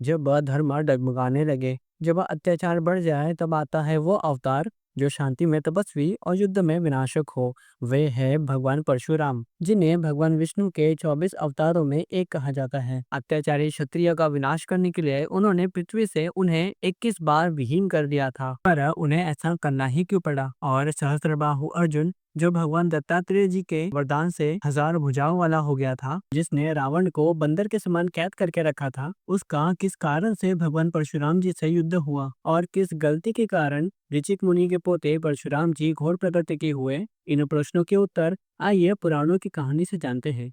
जब धर्म डगमगाने लगे, जब अत्याचार बढ़ जाए, तब आता है वो अवतार जो शांति में तपस्वी और युद्ध में विनाशक हो। वे है भगवान परशुराम, जिन्हें भगवान विष्णु के 24 अवतारों में एक कहा जाता है। अत्याचारी क्षत्रिय का विनाश करने के लिए उन्होंने पृथ्वी से उन्हें 21 बार विहीन कर दिया था, पर उन्हें ऐसा करना ही क्यों पड़ा? और सहस्त्रबाहु अर्जुन, जो भगवान दत्तात्रेय जी के वरदान से हजार भुजाओं वाला हो गया था, जिसने रावण को बंदर के समान कैद करके रखा था, उसका किस कारण से भगवान परशुराम जी से युद्ध हुआ? और किस गलती के कारण ऋचिक मुनि के पोते परशुराम जी घोर प्रकृति के हुए? इन प्रश्नों के उत्तर आइए पुराणों की कहानी से जानते हैं।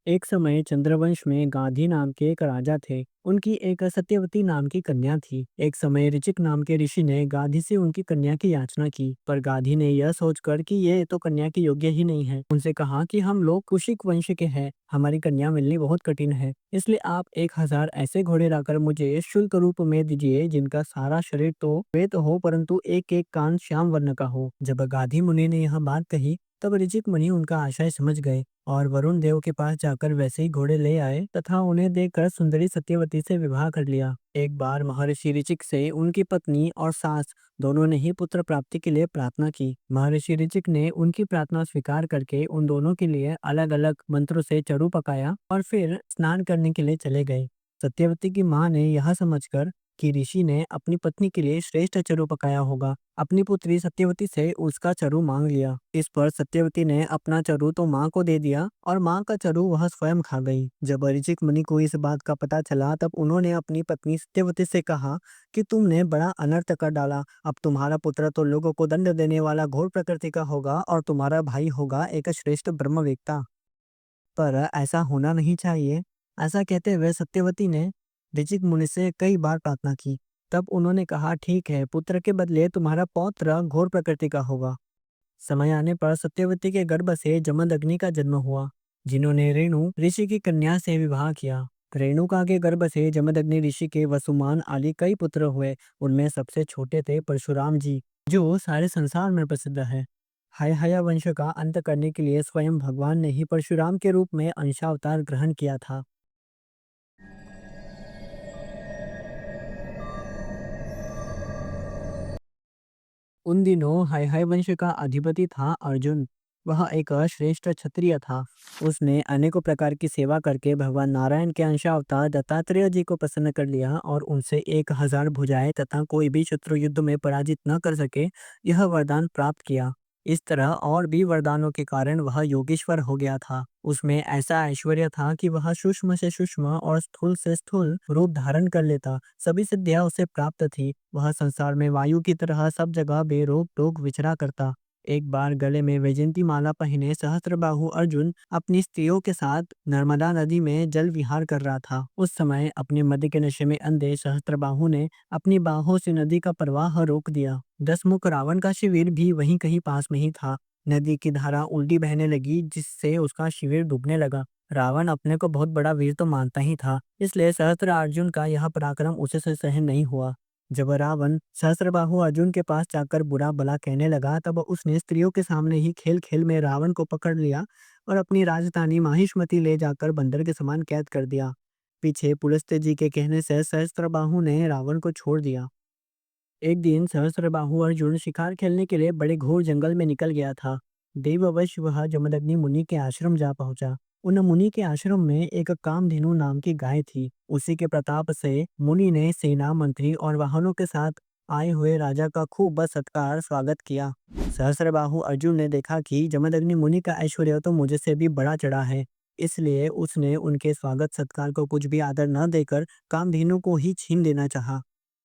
एक समय चंद्रवंश में गांधी नाम के एक राजा थे। उनकी एक सत्यवती नाम की कन्या थी। एक समय ऋचिक नाम के ऋषि ने गांधी से उनकी कन्या की याचना की, पर गांधी ने यह सोचकर कि ये तो कन्या की योग्य ही नहीं है, उनसे कहा कि हम लोग कुशिक वंश के हैं, हमारी कन्या मिलनी बहुत कठिन है, इसलिए आप 1000 ऐसे घोड़े लाकर मुझे शुल्क रूप में दीजिए, जिनका सारा शरीर तो श्वेत हो, परंतु एक एक कान श्याम वर्ण का हो। जब गांधी मुनि ने यह बात कही, तब ऋचिक मुनि उनका आशय समझ गए और वरुण देव के पास जाकर वैसे ही घोड़े ले आए तथा उन्हें देखकर सुंदरी सत्यवती से विवाह कर लिया। एक बार महर्षि ऋचिक से उनकी पत्नी और सास दोनों ने ही पुत्र प्राप्ति के लिए प्रार्थना की। महर्षि ऋचिक ने उनकी प्रार्थना स्वीकार करके उन दोनों के लिए अलग अलग मंत्रों से चरु पकाया और फिर स्नान करने के लिए चले गए। सत्यवती की माँ ने यह समझकर कि ऋषि ने अपनी पत्नी के लिए श्रेष्ठ चरु पकाया होगा, अपनी पुत्री सत्यवती से उसका चरु मांग लिया। इस पर सत्यवती ने अपना चरु तो माँ को दे दिया और माँ का चरु वह स्वयं खा गई। जब ऋचिक मुनि को इस बात का पता चला, तब उन्होंने अपनी पत्नी सत्यवती से कहा कि तुमने बड़ा अनर्थ कर डाला। अब तुम्हारा पुत्र तो लोगों को दंड देने वाला घोर प्रकृति का होगा और तुम्हारा भाई होगा एक श्रेष्ठ ब्रह्मवेत्ता। पर ऐसा होना नहीं चाहिए। ऐसा कहते हुए सत्यवती ने ऋचिक मुनि से कई बार प्रार्थना की। तब उन्होंने कहा, ठीक है, पुत्र के बदले तुम्हारा पौत्र घोर प्रकृति का होगा। समय आने पर सत्यवती के गर्भ से जमदग्नि का जन्म हुआ, जिन्होंने रेणु ऋषि की कन्या से विवाह किया। रेणुका के गर्भ से जमदग्नि ऋषि के वसुमान आदि कई पुत्र हुए। उनमें सबसे छोटे थे परशुराम जी, जो सारे संसार में प्रसिद्ध है। हय वंश का अंत करने के लिए स्वयं भगवान ने ही परशुराम के रूप में अंशावतार ग्रहण किया था। उन दिनों हय वंश का अधिपति था अर्जुन। वह एक श्रेष्ठ क्षत्रिय था। उसने अनेकों प्रकार की सेवा करके भगवान नारायण के अंशावतार दत्तात्रेय जी को प्रसन्न कर लिया और उनसे 1000 भुजाएं तथा कोई भी शत्रु युद्ध में पराजित न कर सके, यह वरदान प्राप्त किया। इस तरह और भी वरदानों के कारण वह योगेश्वर हो गया था। उसमें ऐसा ऐश्वर्य था कि वह सूक्ष्म से सूक्ष्म और स्थूल से स्थूल रूप धारण कर लेता। सभी सिद्धियां उसे प्राप्त थी। वह संसार में वायु की तरह सब जगह बेरोक टोक विचरा करता। एक बार गले में वैजयंती माला पहने सहस्त्रबाहु अर्जुन अपनी स्त्रियों के साथ नर्मदा नदी में जल विहार कर रहा था। उस समय अपने मद के नशे में अंधे सहस्त्रबाहु ने अपनी बाहों से नदी का प्रवाह रोक दिया। दसमुख रावण का शिविर भी वहीं कहीं पास में ही था। नदी की धारा उल्टी बहने लगी, जिससे उसका शिविर डूबने लगा। रावण अपने को बहुत बड़ा वीर तो मानता ही था, इसलिए सहस्त्र अर्जुन का यह पराक्रम उसे से सहन नहीं हुआ। जब रावण सहस्त्रबाहु अर्जुन के पास जाकर बुरा भला कहने लगा, तब उसने स्त्रियों के सामने ही खेल खेल में रावण को पकड़ लिया और अपनी राजधानी माहिष्मति ले जाकर बंदर के समान कैद कर दिया। पीछे पुलस्त्य जी के कहने से सहस्त्रबाहु ने रावण को छोड़ दिया। एक दिन सहस्त्रबाहु अर्जुन शिकार खेलने के लिए बड़े घोर जंगल में निकल गया था। देववश वह जमदग्नि मुनि के आश्रम जा पहुंचा। उन मुनि के आश्रम में एक कामधेनु नाम की गाय थी। उसी के प्रताप से मुनि ने सेना, मंत्री और वाहनों के साथ आए हुए राजा का खूब सत्कार स्वागत किया। सहस्त्रबाहु अर्जुन ने देखा कि जमदग्नि मुनि का ऐश्वर्य तो मुझे से भी बड़ा चढ़ा है, इसलिए उसने उनके स्वागत सत्कार को कुछ भी आदर न देकर कामधेनु को ही छीन लेना चाहा।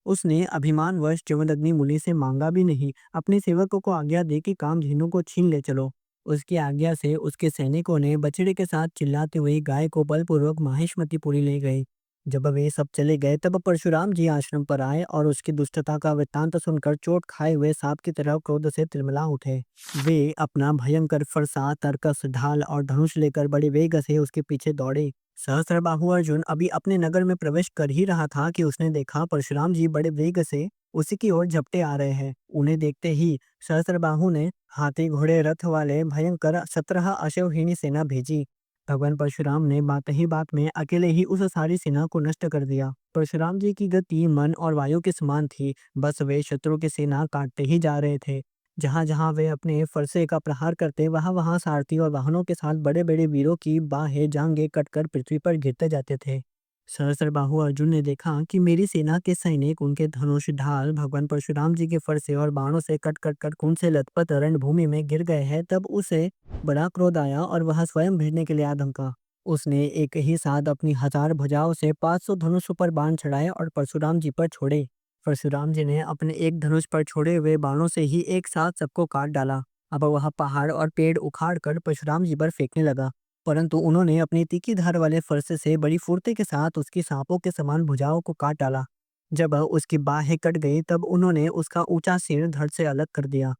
उसने अभिमानवश जमदग्नि मुनि से मांगा भी नहीं, अपने सेवकों को आज्ञा दी कि कामधेनु को छीन ले चलो। उसकी आज्ञा से उसके सैनिकों ने बछड़े के साथ चिल्लाते हुए गाय को बलपूर्वक माहिष्मतिपुरी ले गए। जब वे सब चले गए, तब परशुराम जी आश्रम पर आए और उसकी दुष्टता का वृत्तांत सुनकर चोट खाए हुए सांप की तरह क्रोध से तिलमिला उठे। वे अपना भयंकर फरसा, तरकस, ढाल और धनुष लेकर बड़े वेग से उसके पीछे दौड़े। सहस्त्रबाहु अर्जुन अभी अपने नगर में प्रवेश कर ही रहा था कि उसने देखा परशुराम जी बड़े वेग से उसी की ओर झपटे आ रहे हैं। उन्हें देखते ही सहस्त्रबाहु ने हाथी घोड़े रथ वाले भयंकर 17 अश्वहीनी सेना भेजी। भगवान परशुराम ने बात ही बात में अकेले ही उस सारी सेना को नष्ट कर दिया। परशुराम जी की गति मन और वायु के समान थी। बस वे शत्रु की सेना काटते ही जा रहे थे। जहां जहां वे अपने फरसे का प्रहार करते, वहां वहां सारथी और वाहनों के साथ बड़े बड़े वीरों की बाहें जांघें कटकर पृथ्वी पर गिरते जाते थे। सहस्त्रबाहु अर्जुन ने देखा कि मेरी सेना के सैनिक उनके धनुष ढाल भगवान परशुराम जी के फरसे और बाणों से कट कट कर खून से लथपथ रणभूमि में गिर गए हैं। तब उसे बड़ा क्रोध आया और वह स्वयं भिड़ने के लिए आ धमका। उसने एक ही साथ अपनी 1000 भुजाओं से 500 धनुष पर बाण चढ़ाए और परशुराम जी पर छोड़े। परशुराम जी ने अपने एक धनुष पर छोड़े हुए बाणों से ही एक साथ सबको काट डाला। अब वह पहाड़ और पेड़ उखाड़ कर परशुराम जी पर फेंकने लगा, परंतु उन्होंने अपनी तीखी धार वाले फरसे से बड़ी फुर्ती के साथ उसकी सांपों के समान भुजाओं को काट डाला। जब उसकी बाहें कट गई, तब उन्होंने उसका ऊंचा सिर धड़ से अलग कर दिया।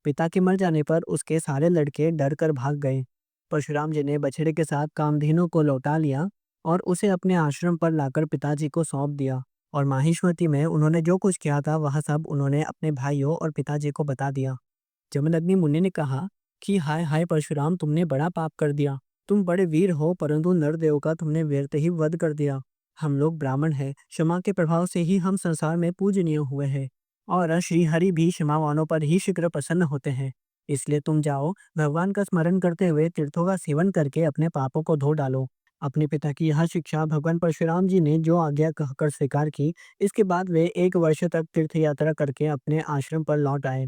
पिता के मर जाने पर उसके सारे लड़के डर कर भाग गए। परशुराम जी ने बछड़े के साथ कामधेनु को लौटा लिया और उसे अपने आश्रम पर लाकर पिताजी को सौंप दिया। और माहिष्मति में उन्होंने जो कुछ किया था वह सब उन्होंने अपने भाइयों और पिताजी को बता दिया। जमदग्नि मुनि ने कहा कि हाय हाय परशुराम, तुमने बड़ा पाप कर दिया। तुम बड़े वीर हो, परंतु नरदेव का तुमने वीरते ही वध कर दिया। हम लोग ब्राह्मण हैं, क्षमा के प्रभाव से ही हम संसार में पूजनीय हुए हैं, और श्री हरि भी क्षमावानों पर ही शीघ्र प्रसन्न होते हैं। इसलिए तुम जाओ, भगवान का स्मरण करते हुए तीर्थों का सेवन करके अपने पापों को धो डालो। अपने पिता की यह शिक्षा भगवान परशुराम जी ने जो आज्ञा कहकर स्वीकार की, इसके बाद वे 1 वर्ष तक तीर्थ यात्रा करके अपने आश्रम पर लौट आए।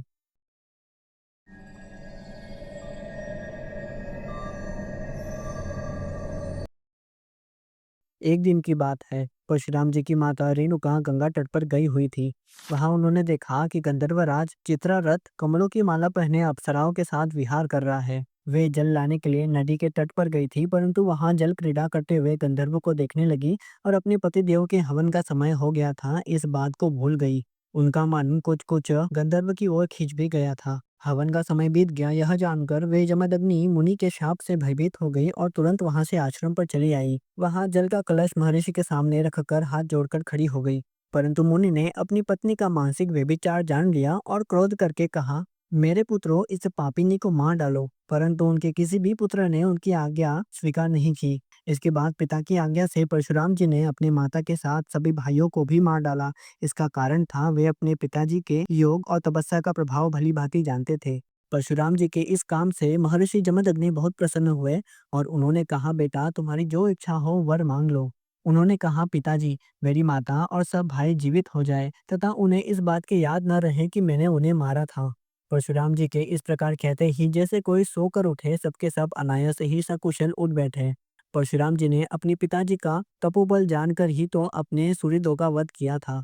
एक दिन की बात है, परशुराम जी की माता रेणुका गंगा तट पर गई हुई थी। वहां उन्होंने देखा कि गंधर्वराज चित्रारथ कमलों की माला पहने अप्सराओं के साथ विहार कर रहा है। वे जल लाने के लिए नदी के तट पर गई थी, परंतु वहां जल क्रीड़ा करते हुए गंधर्व को देखने लगी और अपने पति देव के हवन का समय हो गया था, इस बात को भूल गई। उनका मन कुछ कुछ गंधर्व की ओर खिंच भी गया था। हवन का समय बीत गया, यह जानकर वे जमदग्नि मुनि के शाप से भयभीत हो गई और तुरंत वहां से आश्रम पर चली आई। वहां जल का कलश महर्षि के सामने रखकर हाथ जोड़कर खड़ी हो गई। परंतु मुनि ने अपनी पत्नी का मानसिक व्यभिचार जान लिया और क्रोध करके कहा, मेरे पुत्रों, इस पापिनी को मार डालो। परंतु उनके किसी भी पुत्र ने उनकी आज्ञा स्वीकार नहीं की। इसके बाद पिता की आज्ञा से परशुराम जी ने अपनी माता के साथ सभी भाइयों को भी मार डाला। इसका कारण था, वे अपने पिताजी के योग और तपस्या का प्रभाव भली भांति जानते थे। परशुराम जी के इस काम से महर्षि जमदग्नि बहुत प्रसन्न हुए और उन्होंने कहा, बेटा, तुम्हारी जो इच्छा हो वर मांग लो। उन्होंने कहा, पिताजी, मेरी माता और सब भाई जीवित हो जाए तथा उन्हें इस बात की याद न रहे कि मैंने उन्हें मारा था। परशुराम जी के इस प्रकार कहते ही जैसे कोई सोकर उठे, सबके सब अनायास ही सकुशल उठ बैठे। परशुराम जी ने अपने पिताजी का तपोबल जानकर ही तो अपने सूर्यदेव का वध किया था।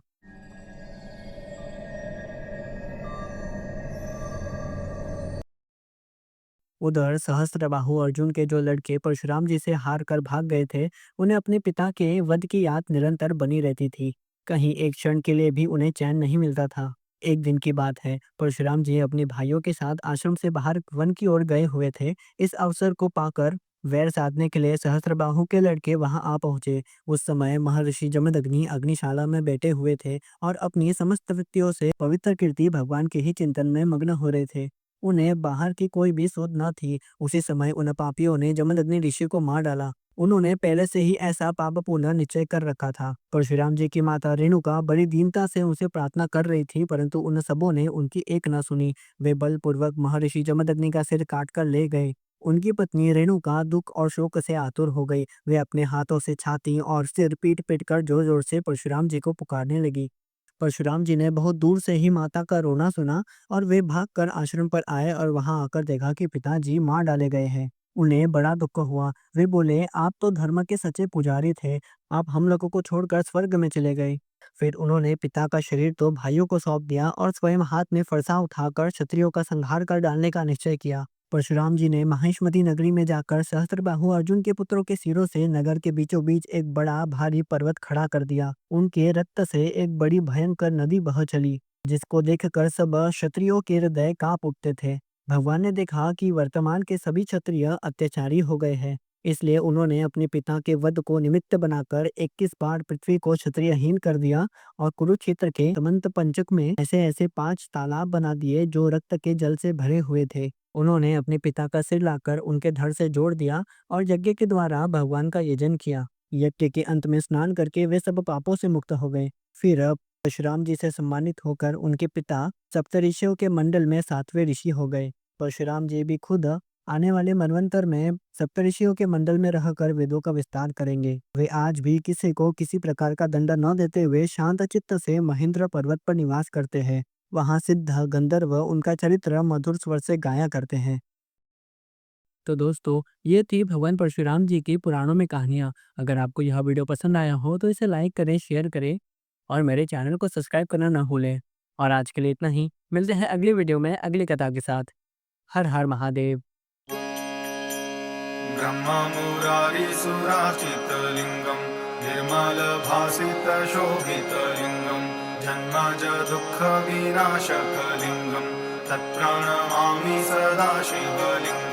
उधर सहस्त्रबाहु अर्जुन के जो लड़के परशुराम जी से हार कर भाग गए थे, उन्हें अपने पिता के वध की याद निरंतर बनी रहती थी। कहीं एक क्षण के लिए भी उन्हें चैन नहीं मिलता था। एक दिन की बात है, परशुराम जी अपने भाइयों के साथ आश्रम से बाहर वन की ओर गए हुए थे। इस अवसर को पाकर वैर साधने के लिए सहस्त्रबाहु के लड़के वहां आ पहुंचे। उस समय महर्षि जमदग्नि अग्निशाला में बैठे हुए थे और अपनी समस्त वृत्तियों से पवित्र कीर्ति भगवान के ही चिंतन में मग्न हो रहे थे। उन्हें बाहर की कोई भी सोच न थी। उसी समय उन पापियों ने जमदग्नि ऋषि को मार डाला। उन्होंने पहले से ही ऐसा पापपूर्ण निश्चय कर रखा था। परशुराम जी की माता रेणुका बड़ी दीनता से उनसे प्रार्थना कर रही थी, परंतु उन सबों ने उनकी एक न सुनी। वे बलपूर्वक महर्षि जमदग्नि का सिर काट कर ले गए। उनकी पत्नी रेणुका दुख और शोक से आतुर हो गई। वे अपने हाथों से छाती और सिर पीट पीट कर जोर जोर से परशुराम जी को पुकारने लगी। परशुराम जी ने बहुत दूर से ही माता का रोना सुना और वे भागकर आश्रम पर आए और वहां आकर देखा कि पिताजी मार डाले गए हैं। उन्हें बड़ा दुख हुआ। वे बोले, आप तो धर्म के सच्चे पुजारी थे, आप हम लोगों को छोड़कर स्वर्ग में चले गए। फिर उन्होंने पिता का शरीर तो भाइयों को सौंप दिया और स्वयं हाथ में फरसा उठाकर क्षत्रियों का संहार कर डालने का निश्चय किया। परशुराम जी ने महिष्मती नगरी में जाकर सहस्त्रबाहु अर्जुन के पुत्रों के सिरों से नगर के बीचों बीच एक बड़ा भारी पर्वत खड़ा कर दिया। उनके रक्त से एक बड़ी भयंकर नदी बह चली, जिसको देखकर सब क्षत्रियों के हृदय कांप उठते थे। भगवान ने देखा कि वर्तमान के सभी क्षत्रिय अत्याचारी हो गए हैं। इसलिए उन्होंने अपने पिता के वध को निमित्त बनाकर 21 बार पृथ्वी को क्षत्रियहीन कर दिया और कुरुक्षेत्र के समंत पंचक में ऐसे ऐसे 5 तालाब बना दिए जो रक्त के जल से भरे हुए थे। उन्होंने अपने पिता का सिर लाकर उनके धड़ से जोड़ दिया और यज्ञ के द्वारा भगवान का यजन किया। यज्ञ के अंत में स्नान करके वे सब पापों से मुक्त हो गए। फिर परशुराम जी से सम्मानित होकर उनके पिता सप्तऋषियों के मंडल में 7वें ऋषि हो गए। परशुराम जी भी खुद आने वाले मनवंतर में सप्तऋषियों के मंडल में रहकर वेदों का विस्तार करेंगे। वे आज भी किसी को किसी प्रकार का दंड न देते हुए शांत चित्त से महेंद्र पर्वत पर निवास करते हैं। वहां सिद्ध गंधर्व उनका चरित्र मधुर स्वर से गाया करते हैं। तो दोस्तों, ये थी भगवान परशुराम जी की पुराणों में कहानियाँ। अगर आपको यह वीडियो पसंद आया हो तो इसे लाइक करें, शेयर करें और मेरे चैनल को सब्सक्राइब करना ना भूलें। और आज के लिए इतना ही। मिलते हैं अगली वीडियो में अगली कथा के साथ। हर हर महादेव। ब्रह्ममुरारिसुराचितलिङ्गं निर्मलभासितशोभितलिङ्गं जन्मज दुःखविनाशकलिङ्गं तत्प्रणमामि सदा शिवलिङ्गम्।